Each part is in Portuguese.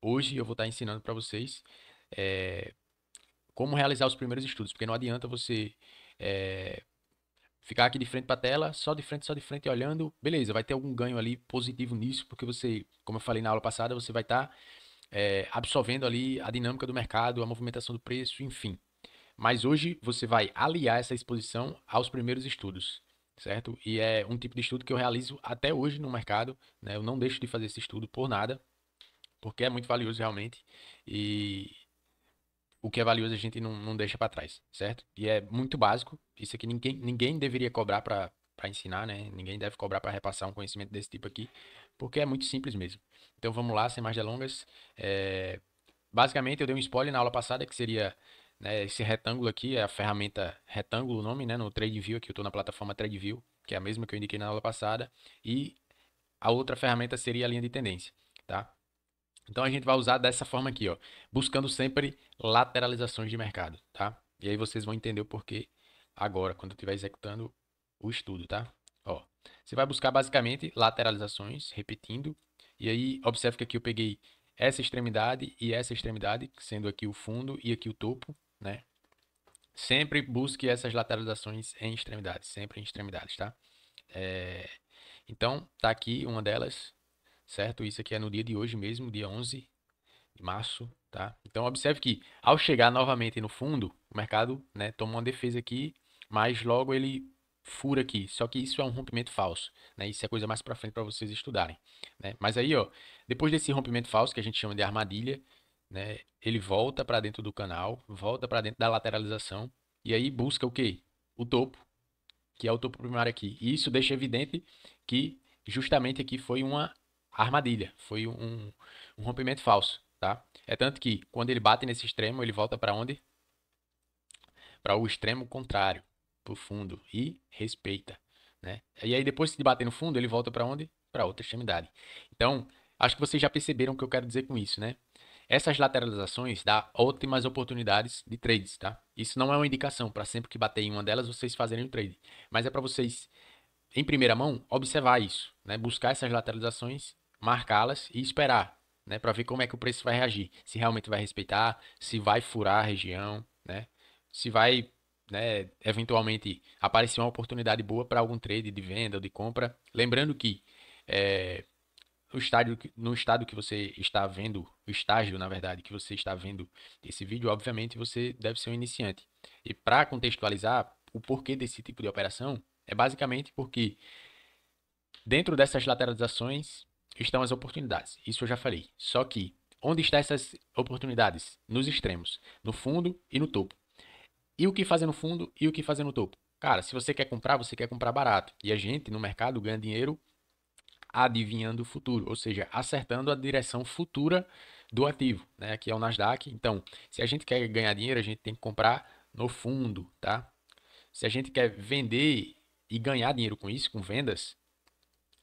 hoje eu vou estar ensinando para vocês como realizar os primeiros estudos, porque não adianta você é, ficar aqui de frente para a tela, só de frente olhando, beleza, vai ter algum ganho ali positivo nisso, porque você, como eu falei na aula passada, você vai estar absorvendo ali a dinâmica do mercado, a movimentação do preço, enfim. Mas hoje você vai aliar essa exposição aos primeiros estudos, certo? E é um tipo de estudo que eu realizo até hoje no mercado, né? Eu não deixo de fazer esse estudo por nada, porque é muito valioso realmente. E o que é valioso a gente não deixa para trás, certo? E é muito básico. Isso aqui ninguém deveria cobrar para ensinar, né? Ninguém deve cobrar para repassar um conhecimento desse tipo aqui, porque é muito simples mesmo. Então vamos lá, sem mais delongas. Basicamente, eu dei um spoiler na aula passada que seria, né, esse retângulo aqui, é a ferramenta retângulo, o nome, né, no TradeView, aqui eu estou na plataforma TradeView, que é a mesma que eu indiquei na aula passada, e a outra ferramenta seria a linha de tendência, tá? Então a gente vai usar dessa forma aqui, ó, buscando sempre lateralizações de mercado, tá? E aí vocês vão entender o porquê agora, quando eu estiver executando o estudo, tá? Ó, você vai buscar basicamente lateralizações, repetindo, e aí observe que aqui eu peguei essa extremidade e essa extremidade, sendo aqui o fundo e aqui o topo, né? Sempre busque essas lateralizações em extremidades, sempre em extremidades, tá? É, Então, tá aqui uma delas, certo? Isso aqui é no dia de hoje mesmo, dia 11 de março, tá? Então observe que ao chegar novamente no fundo, o mercado, né, toma uma defesa aqui, mas logo ele fura aqui. Só que isso é um rompimento falso, né? Isso é coisa mais para frente para vocês estudarem, né? Mas aí, ó, depois desse rompimento falso que a gente chama de armadilha, né, ele volta para dentro do canal, volta para dentro da lateralização e aí busca o quê? O topo, que é o topo primário aqui. E isso deixa evidente que justamente aqui foi uma armadilha, foi um rompimento falso, tá? É tanto que quando ele bate nesse extremo, ele volta para onde? Para o extremo contrário, para o fundo e respeita, né? E aí depois de bater no fundo, ele volta para onde? Para outra extremidade. Então, acho que vocês já perceberam o que eu quero dizer com isso, né? Essas lateralizações dão ótimas oportunidades de trades, tá? Isso não é uma indicação para sempre que bater em uma delas vocês fazerem o trade, mas é para vocês em primeira mão, observar isso, né? Buscar essas lateralizações, marcá-las e esperar, né? Para ver como é que o preço vai reagir. Se realmente vai respeitar, se vai furar a região, né? Se vai, né, eventualmente aparecer uma oportunidade boa para algum trade de venda ou de compra. Lembrando que é, no estado que você está vendo, o estágio, na verdade, que você está vendo esse vídeo, obviamente você deve ser um iniciante. E para contextualizar o porquê desse tipo de operação, é basicamente porque dentro dessas lateralizações estão as oportunidades. Isso eu já falei. Só que onde estão essas oportunidades? Nos extremos, no fundo e no topo. E o que fazer no fundo e o que fazer no topo? Cara, se você quer comprar barato. E a gente no mercado ganha dinheiro adivinhando o futuro, ou seja, acertando a direção futura do ativo, né? Aqui é o Nasdaq. Então, se a gente quer ganhar dinheiro, a gente tem que comprar no fundo, tá? Se a gente quer vender e ganhar dinheiro com isso, com vendas,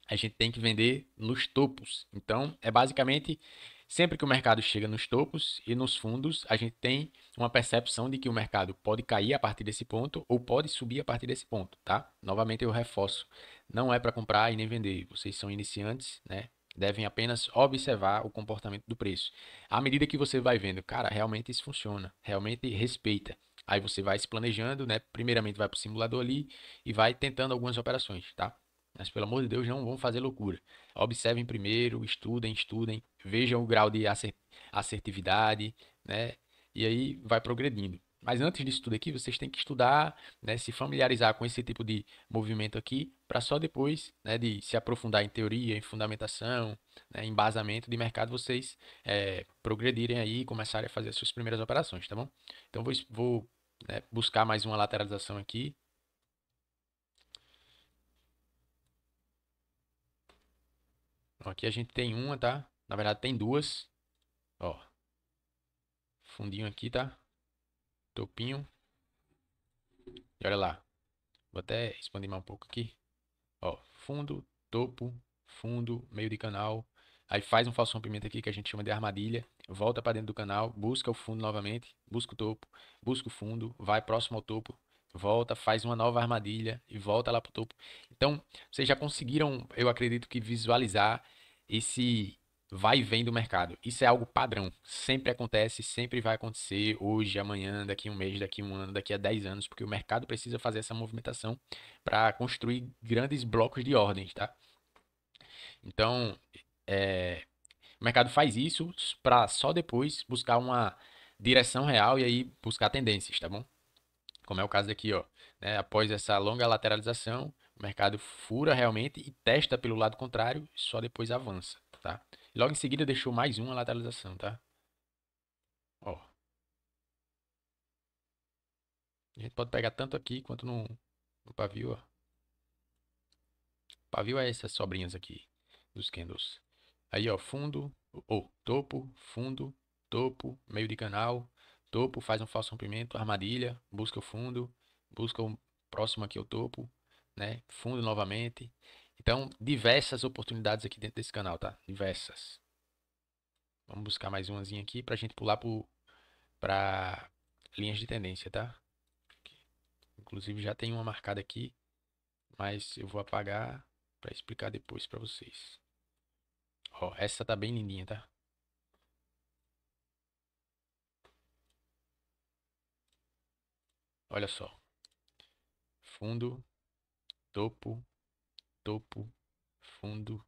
a gente tem que vender nos topos. Então, é basicamente sempre que o mercado chega nos topos e nos fundos, a gente tem uma percepção de que o mercado pode cair a partir desse ponto ou pode subir a partir desse ponto, tá? Novamente eu reforço, não é para comprar e nem vender. Vocês são iniciantes, né? Devem apenas observar o comportamento do preço. À medida que você vai vendo, cara, realmente isso funciona, realmente respeita. Aí você vai se planejando, né? Primeiramente vai para o simulador ali e vai tentando algumas operações, tá? Mas pelo amor de Deus, não vão fazer loucura. Observem primeiro, estudem, vejam o grau de assertividade, né? E aí vai progredindo. Mas antes disso tudo aqui, vocês têm que estudar, né, se familiarizar com esse tipo de movimento aqui, para só depois, né, de se aprofundar em teoria, em fundamentação, né, em embasamento de mercado, vocês progredirem aí e começarem a fazer as suas primeiras operações, tá bom? Então vou né, buscar mais uma lateralização aqui. Aqui a gente tem uma, tá? Na verdade tem duas. Ó, fundinho aqui, tá? Topinho. E olha lá. Vou até expandir mais um pouco aqui. Ó, fundo, topo, fundo, meio de canal. Aí faz um falso rompimento aqui que a gente chama de armadilha. Volta para dentro do canal, busca o fundo novamente, busca o topo, busca o fundo, vai próximo ao topo, volta, faz uma nova armadilha e volta lá pro topo. Então, vocês já conseguiram, eu acredito que visualizar esse vai e vem do mercado. Isso é algo padrão. Sempre acontece, sempre vai acontecer, hoje, amanhã, daqui a um mês, daqui a um ano, daqui a 10 anos, porque o mercado precisa fazer essa movimentação para construir grandes blocos de ordens, tá? Então, é, o mercado faz isso para só depois buscar uma direção real e aí buscar tendências, tá bom? Como é o caso aqui, ó, né? Após essa longa lateralização, o mercado fura realmente e testa pelo lado contrário, só depois avança, tá? E logo em seguida deixou mais uma lateralização, tá? Ó, a gente pode pegar tanto aqui quanto no pavio, ó. Pavio é essas sobrinhas aqui dos candles. Aí, ó, fundo, ou topo, fundo, topo, meio de canal, topo, faz um falso rompimento, armadilha, busca o fundo, busca o próximo aqui, o topo, né? Fundo novamente. Então, diversas oportunidades aqui dentro desse canal, tá? Diversas. Vamos buscar mais umazinha aqui pra gente pular pra linhas de tendência, tá? Inclusive já tem uma marcada aqui, mas eu vou apagar pra explicar depois pra vocês. Ó, essa tá bem lindinha, tá? Olha só. Fundo, topo, topo, fundo,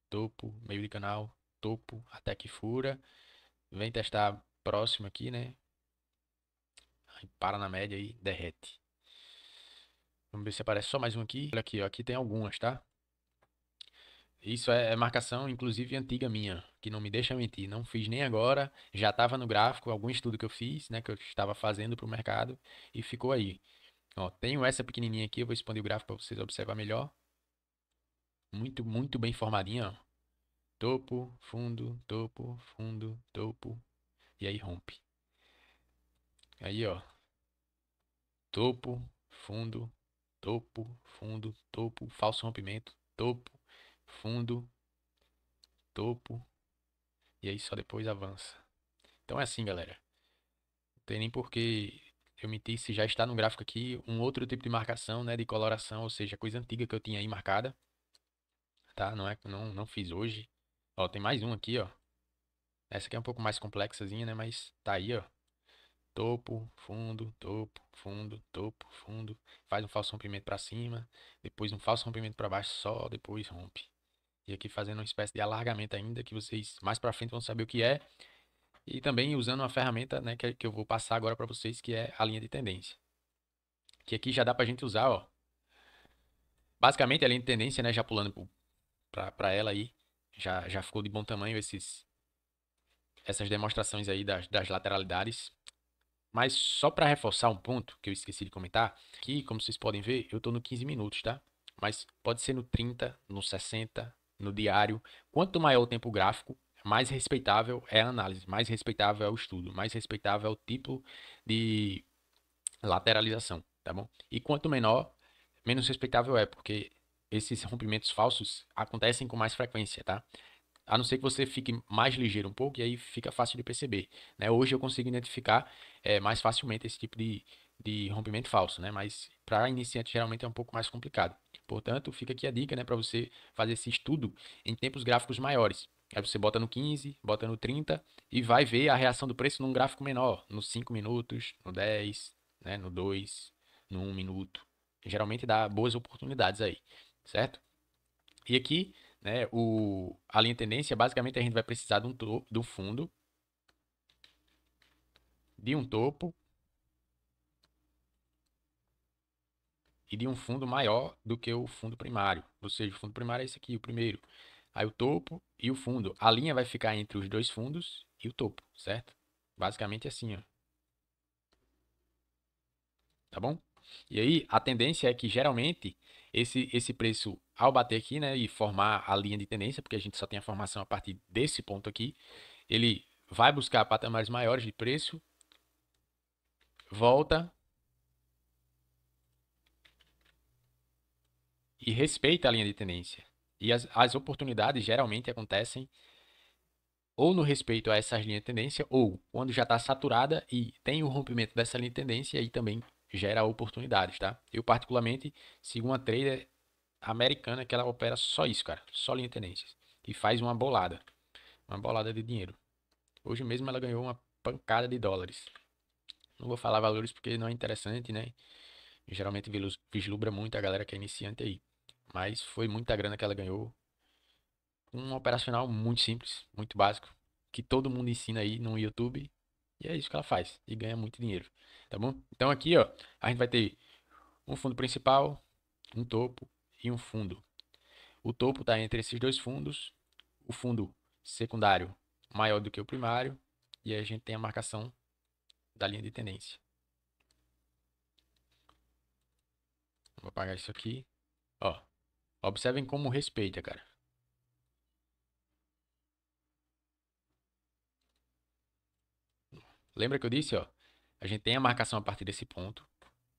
topo, meio de canal, topo, até que fura. Vem testar próximo aqui, né? Aí para na média e derrete. Vamos ver se aparece só mais um aqui. Olha aqui, ó. Aqui tem algumas, tá? Isso é marcação, inclusive, antiga minha, que não me deixa mentir. Não fiz nem agora. Já estava no gráfico, algum estudo que eu fiz, né? Que eu estava fazendo para o mercado e ficou aí. Ó, tenho essa pequenininha aqui, eu vou expandir o gráfico para vocês observar melhor. Muito, muito bem formadinha, ó. Topo, fundo, topo, fundo, topo. E aí rompe. Aí, ó. Topo, fundo, topo, fundo, topo, falso rompimento, topo, fundo, topo. E aí só depois avança. Então é assim, galera. Não tem nem por que eu mentir se já está no gráfico aqui um outro tipo de marcação, né? De coloração, ou seja, coisa antiga que eu tinha aí marcada. Tá? Não fiz hoje. Ó, tem mais um aqui, ó. Essa aqui é um pouco mais complexazinha, né? Mas tá aí, ó. Topo, fundo, topo, fundo, topo, fundo. Faz um falso rompimento para cima, depois um falso rompimento para baixo, só depois rompe. E aqui fazendo uma espécie de alargamento ainda, que vocês mais para frente vão saber o que é. E também usando uma ferramenta, né, que eu vou passar agora para vocês, que é a linha de tendência. Que aqui já dá pra gente usar, ó. Basicamente a linha de tendência, né, já pulando para ela aí, já ficou de bom tamanho essas demonstrações aí das lateralidades. Mas só para reforçar um ponto que eu esqueci de comentar, que como vocês podem ver, eu estou no 15 minutos, tá? Mas pode ser no 30, no 60, no diário. Quanto maior o tempo gráfico, mais respeitável é a análise, mais respeitável é o estudo, mais respeitável é o tipo de lateralização, tá bom? E quanto menor, menos respeitável é, porque esses rompimentos falsos acontecem com mais frequência, tá? A não ser que você fique mais ligeiro um pouco e aí fica fácil de perceber, né? Hoje eu consigo identificar mais facilmente esse tipo de rompimento falso, né? Mas para iniciante geralmente é um pouco mais complicado. Portanto, fica aqui a dica, né, para você fazer esse estudo em tempos gráficos maiores. Aí você bota no 15, bota no 30 e vai ver a reação do preço num gráfico menor, nos 5 minutos, no 10, né, no 2, no 1 minuto. Geralmente dá boas oportunidades aí, certo? E aqui, né, a linha tendência, basicamente a gente vai precisar de um fundo, de um topo e de um fundo maior do que o fundo primário. Ou seja, o fundo primário é esse aqui, o primeiro. Aí o topo e o fundo. A linha vai ficar entre os dois fundos e o topo, certo? Basicamente assim, ó. Tá bom? E aí, a tendência é que geralmente esse preço, ao bater aqui, né, e formar a linha de tendência, porque a gente só tem a formação a partir desse ponto aqui, ele vai buscar patamares maiores de preço, volta e respeita a linha de tendência. E as oportunidades geralmente acontecem ou no respeito a essas linhas de tendência, ou quando já está saturada e tem o rompimento dessa linha de tendência, aí também gera oportunidades, tá? Eu, particularmente, sigo uma trader americana que ela opera só isso, cara, só linha de tendências, e faz uma bolada. uma bolada de dinheiro. Hoje mesmo ela ganhou uma pancada de dólares. Não vou falar valores porque não é interessante, né? Geralmente vislumbra muito a galera que é iniciante aí. Mas foi muita grana que ela ganhou. Um operacional muito simples, muito básico, que todo mundo ensina aí no YouTube. E é isso que ela faz. E ganha muito dinheiro. Tá bom? Então aqui, ó, a gente vai ter um fundo principal, um topo e um fundo. O topo está entre esses dois fundos. O fundo secundário maior do que o primário. E aí a gente tem a marcação da linha de tendência. Vou apagar isso aqui. Ó, observem como respeita, cara. Lembra que eu disse, ó? A gente tem a marcação a partir desse ponto.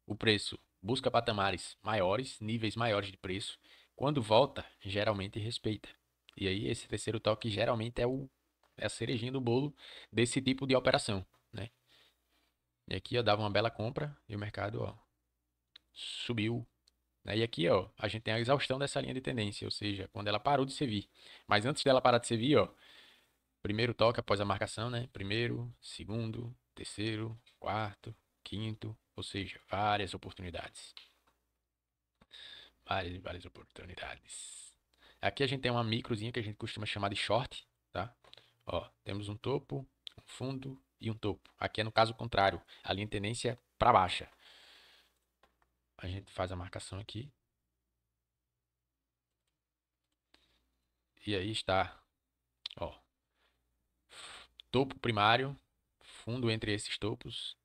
O preço busca patamares maiores, níveis maiores de preço. Quando volta, geralmente respeita. E aí esse terceiro toque geralmente é a cerejinha do bolo desse tipo de operação, né? E aqui eu dava uma bela compra e o mercado, ó, subiu, né? E aqui, ó, a gente tem a exaustão dessa linha de tendência, ou seja, quando ela parou de servir. Mas antes dela parar de servir, ó, primeiro toque após a marcação, né? Primeiro, segundo, terceiro, quarto, quinto, ou seja, várias oportunidades. Várias e várias oportunidades. Aqui a gente tem uma microzinha que a gente costuma chamar de short, tá? Ó, temos um topo, um fundo e um topo. Aqui é no caso contrário, a linha de tendência para baixa. A gente faz a marcação aqui. E aí está, ó, topo primário, fundo entre esses topos,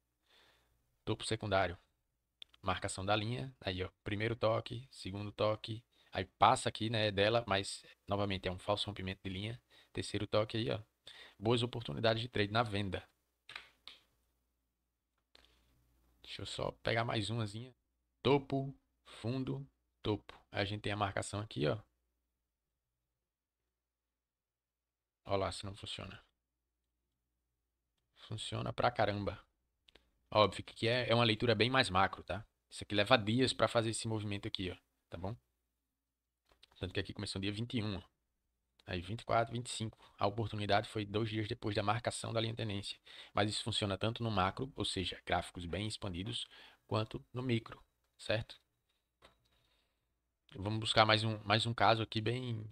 topo secundário. Marcação da linha, aí ó, primeiro toque, segundo toque, aí passa aqui, né, dela, mas novamente é um falso rompimento de linha. Terceiro toque aí, ó, boas oportunidades de trade na venda. Deixa eu só pegar mais umazinha. Topo, fundo, topo. Aí a gente tem a marcação aqui, ó. Olha lá se não funciona. Funciona pra caramba. Óbvio que aqui é uma leitura bem mais macro, tá? Isso aqui leva dias pra fazer esse movimento aqui, ó. Tá bom? Tanto que aqui começou dia 21, ó. Aí 24, 25. A oportunidade foi 2 dias depois da marcação da linha de tendência. Mas isso funciona tanto no macro, ou seja, gráficos bem expandidos, quanto no micro, certo? Vamos buscar mais um caso aqui bem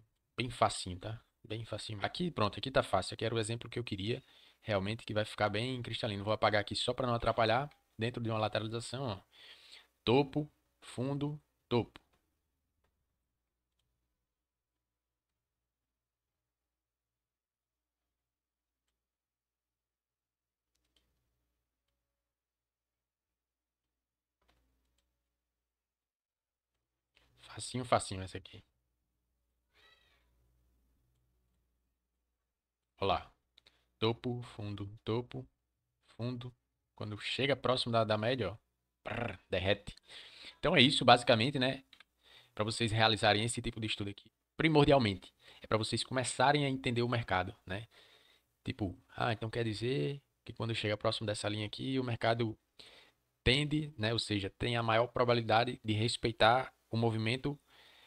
facinho, tá? Bem facinho. Aqui, pronto, aqui tá fácil. Aqui era o exemplo que eu queria, realmente, que vai ficar bem cristalino. Vou apagar aqui só para não atrapalhar, dentro de uma lateralização, ó. Topo, fundo, topo. Facinho, facinho essa aqui. Olha lá. Topo, fundo, fundo. Quando chega próximo da média, ó, derrete. Então é isso, basicamente, né? Para vocês realizarem esse tipo de estudo aqui. Primordialmente, é para vocês começarem a entender o mercado, né? Tipo, então quer dizer que quando chega próximo dessa linha aqui, o mercado tende, né? Ou seja, tem a maior probabilidade de respeitar o movimento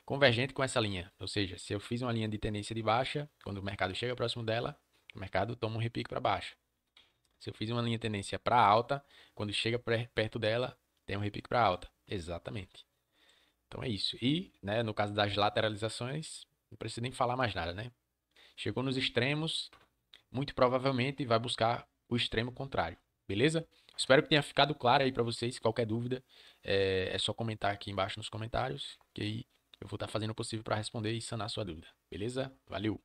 convergente com essa linha. Ou seja, se eu fiz uma linha de tendência de baixa, quando o mercado chega próximo dela, o mercado toma um repique para baixo. Se eu fiz uma linha de tendência para alta, quando chega perto dela, tem um repique para alta. Exatamente. Então é isso. E, né, no caso das lateralizações, não precisa nem falar mais nada, né? Chegou nos extremos, muito provavelmente vai buscar o extremo contrário. Beleza? Espero que tenha ficado claro aí para vocês. Qualquer dúvida, é só comentar aqui embaixo nos comentários, que aí eu vou estar fazendo o possível para responder e sanar sua dúvida. Beleza? Valeu!